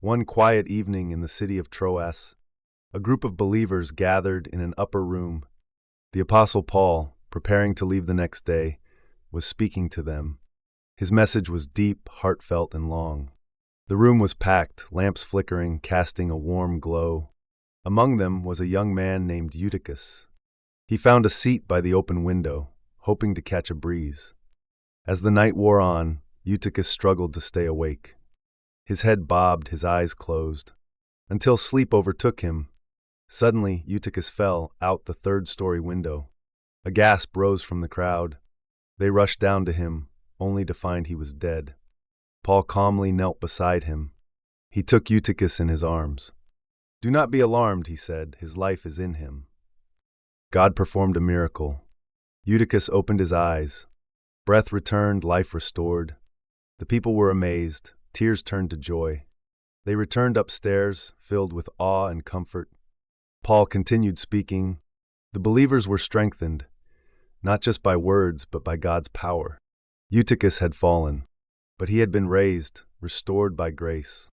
One quiet evening in the city of Troas, a group of believers gathered in an upper room. The Apostle Paul, preparing to leave the next day, was speaking to them. His message was deep, heartfelt, and long. The room was packed, lamps flickering, casting a warm glow. Among them was a young man named Eutychus. He found a seat by the open window, hoping to catch a breeze. As the night wore on, Eutychus struggled to stay awake. His head bobbed, his eyes closed, until sleep overtook him. Suddenly, Eutychus fell out the third-story window. A gasp rose from the crowd. They rushed down to him, only to find he was dead. Paul calmly knelt beside him. He took Eutychus in his arms. "Do not be alarmed," he said, "his life is in him." God performed a miracle. Eutychus opened his eyes. Breath returned, life restored. The people were amazed. Tears turned to joy. They returned upstairs, filled with awe and comfort. Paul continued speaking. The believers were strengthened, not just by words, but by God's power. Eutychus had fallen, but he had been raised, restored by grace.